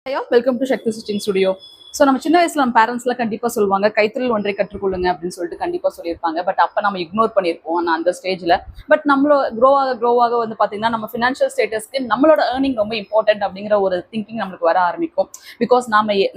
Welcome to Shakti stitching studio. So நம்ம சின்ன வயசுல நம்ம பேரண்ட்ஸ்லாம் கண்டிப்பாக சொல்லுவாங்க கைத்தொழில் ஒன்றை கற்றுக்கொள்ளுங்க அப்படின்னு சொல்லிட்டு கண்டிப்பாக சொல்லியிருப்பாங்க. பட் அப்போ நம்ம இக்னோர் பண்ணியிருப்போம் நான் அந்த ஸ்டேஜில். பட் நம்மளோட க்ரோவாக வந்து பார்த்தீங்கன்னா நம்ம ஃபினான்ஷியல் ஸ்டேட்டஸ்க்கு நம்மளோட ஏர்னிங் ரொம்ப இம்பார்ட்டன்ட் அப்படிங்கிற ஒரு திங்கிங் நம்மளுக்கு வர ஆரம்பிக்கும். பிகாஸ்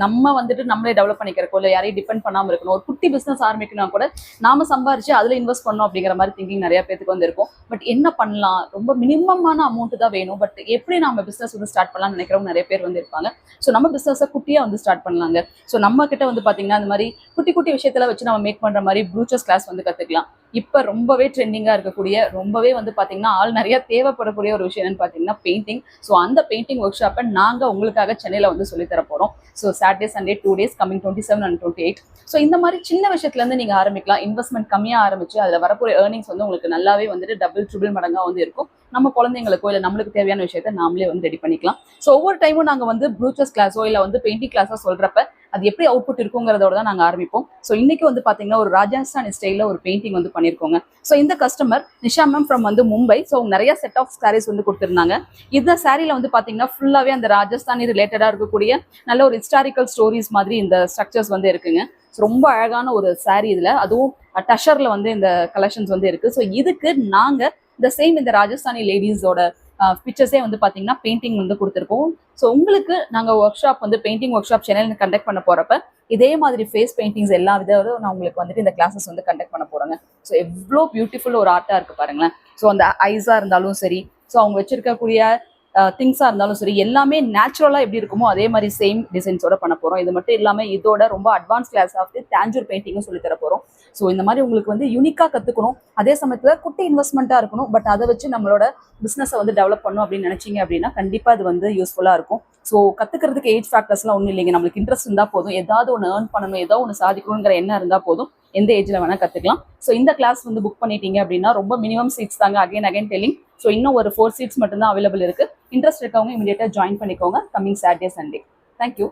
நம்ம வந்துட்டு நம்மளே டெவலப் பண்ணிக்கிறக்கோ இல்லை யாரையும் டிபெண்ட் பண்ணாமல் இருக்கணும். ஒரு குட்டி பிஸ்னஸ் ஆரம்பிக்கணும் கூட நாம சம்பாரிச்சு அதில் இன்வெஸ்ட் பண்ணணும் அப்படிங்கிற மாதிரி திங்கிங் நிறைய பேருக்கு வந்து இருக்கும். பட் என்ன பண்ணலாம், ரொம்ப மினிமமான அமௌண்ட் தான் வேணும், பட் எப்படி நம்ம பிஸ்னஸ் வந்து ஸ்டார்ட் பண்ணலாம்னு நினைக்கிறவங்க நிறைய பேர் வந்து இருப்பாங்க. ஸோ நம்ம பிஸ்னஸை குட்டியாக வந்து ஸ்டார்ட் பண்ணலாங்க. ஸோ நம்ம கிட்ட வந்து பார்த்தீங்கன்னா இந்த மாதிரி குட்டி குட்டி விஷயத்துல வச்சு நம்ம மேக் பண்ணுற மாதிரி ப்ரூச்சர்ஸ் கிளாஸ் வந்து கற்றுக்கலாம். இப்போ ரொம்பவே ட்ரெண்டிங்காக இருக்கக்கூடிய, ரொம்பவே வந்து பார்த்தீங்கன்னா ஆள் நிறைய தேவைப்படக்கூடிய ஒரு விஷயம் என்னன்னு பார்த்தீங்கன்னா பெயிண்டிங். ஸோ அந்த பெயிண்டிங் ஒர்க் ஷாப்பை நாங்கள் உங்களுக்காக சென்னையில் வந்து சொல்லித்தர போகிறோம். So Saturday Sunday 2 days coming 27 and 28. So இந்த மாதிரி சின்ன விஷயத்துலேருந்து நீங்கள் ஆரம்பிக்கலாம். இன்வெஸ்ட்மெண்ட் கம்மியாக ஆரம்பிச்சு அதில் வரக்கூடிய ஏர்னிங்ஸ் வந்து உங்களுக்கு நல்லாவே வந்துட்டு ட்ரிபிள் மடங்காக வந்து இருக்கும். நம்ம குழந்தைங்களுக்கோ இல்லை நம்மளுக்கு தேவையான விஷயத்த நாமளே வந்து ரெடி பண்ணிக்கலாம். ஸோ ஒவ்வொரு டைமும் நாங்கள் வந்து ப்ரூச்சர்ஸ் கிளாஸோ இல்லை வந்து பெயிண்டிங் கிளாஸோ சொல்கிறப்ப அது எப்படி அவுட்புட் இருக்குங்கிறதோட தான் நாங்கள் ஆரம்பிப்போம். ஸோ இன்னைக்கு வந்து பார்த்தீங்கன்னா ஒரு ராஜஸ்தானி ஸ்டைலில் ஒரு பெயிண்டிங் வந்து பண்ணியிருக்கோங்க. ஸோ இந்த கஸ்டமர் நிஷா மேம் ஃப்ரம் வந்து மும்பை. ஸோ அவங்க நிறைய செட் ஆஃப் சாரீஸ் வந்து கொடுத்துருந்தாங்க. இந்த சாரியில் வந்து பார்த்தீங்கன்னா ஃபுல்லாகவே அந்த ராஜஸ்தானி ரிலேட்டடாக இருக்கக்கூடிய நல்ல ஒரு ஹிஸ்டாரிக்கல் ஸ்டோரிஸ் மாதிரி இந்த ஸ்ட்ரக்சர்ஸ் வந்து இருக்குங்க. ஸோ ரொம்ப அழகான ஒரு சாரீ இதில், அதுவும் டஷரில் வந்து இந்த கலெக்ஷன்ஸ் வந்து இருக்குது. ஸோ இதுக்கு நாங்கள் இந்த ராஜஸ்தானி லேடிஸோட பிக்சர்ஸே வந்து பார்த்தீங்கன்னா பெயிண்டிங் வந்து கொடுத்துருக்கோம். ஸோ உங்களுக்கு நாங்கள் ஒர்க் ஷாப் வந்து பெயிண்டிங் ஒர்க் ஷாப் சென்னையில் கண்டக்ட் பண்ண போகிறப்ப இதே மாதிரி ஃபேஸ் பெயிண்டிங்ஸ் எல்லா விதவும் நான் உங்களுக்கு வந்துட்டு இந்த கிளாஸஸ் வந்து கண்டக்ட் பண்ண போகிறேங்க. ஸோ எவ்வளோ பியூட்டிஃபுல் ஒரு ஆர்ட்டாக இருக்குது பாருங்களேன். ஸோ அந்த ஐஸாக இருந்தாலும் சரி, ஸோ அவங்க வச்சிருக்கக்கூடிய திங்ஸாக இருந்தாலும் சரி, எல்லாமே நேச்சுரலாக எப்படி இருக்குமோ அதே மாதிரி சேம் டிசைன்ஸோட பண்ண போகிறோம். இது மட்டும் இல்லாமல் இதோட ரொம்ப அட்வான்ஸ் கிளாஸ் ஆஃப் தேஞ்சூர் பெயிண்டிங்கும் சொல்லி தர போகிறோம். ஸோ இந்த மாதிரி உங்களுக்கு வந்து யூனிக்காக கற்றுக்கணும், அதே சமயத்தில் குட்டி இன்வெஸ்ட்மெண்ட்டாக இருக்கணும், பட் அதை வச்சு நம்மளோட பிஸ்னஸை வந்து டெவலப் பண்ணணும் அப்படின்னு நினச்சிங்க அப்படின்னா கண்டிப்பாக அது வந்து யூஸ்ஃபுல்லாக இருக்கும். ஸோ கற்றுக்கிறதுக்கு ஏஜ் ஃபேக்டர்ஸ்லாம் ஒன்றும் இல்லைங்க. நம்மளுக்கு இன்ட்ரெஸ்ட் இருந்தால் போதும், ஏதாவது ஒன்று ஏர்ன் பண்ணணும், ஏதாவது ஒன்று சாதிக்கணுங்கிற எண்ணம் இருந்தால் போதும், எந்த ஏஜில் வேணால் கற்றுக்கலாம். ஸோ இந்த கிளாஸ் வந்து புக் பண்ணிட்டீங்க அப்படின்னா ரொம்ப மினிமம் சீட்ஸ் தாங்க, அகைன் டெல்லிங். ஸோ இன்னும் ஒரு 4 seats மட்டும்தான் அவைலபிள் இருக்குது. இன்ட்ரெஸ்ட் இருக்கவங்க இமீடியட்டாக ஜாயின் பண்ணிக்கோங்க கம்மிங் சாட்டர்டே சண்டே. தேங்க்யூ.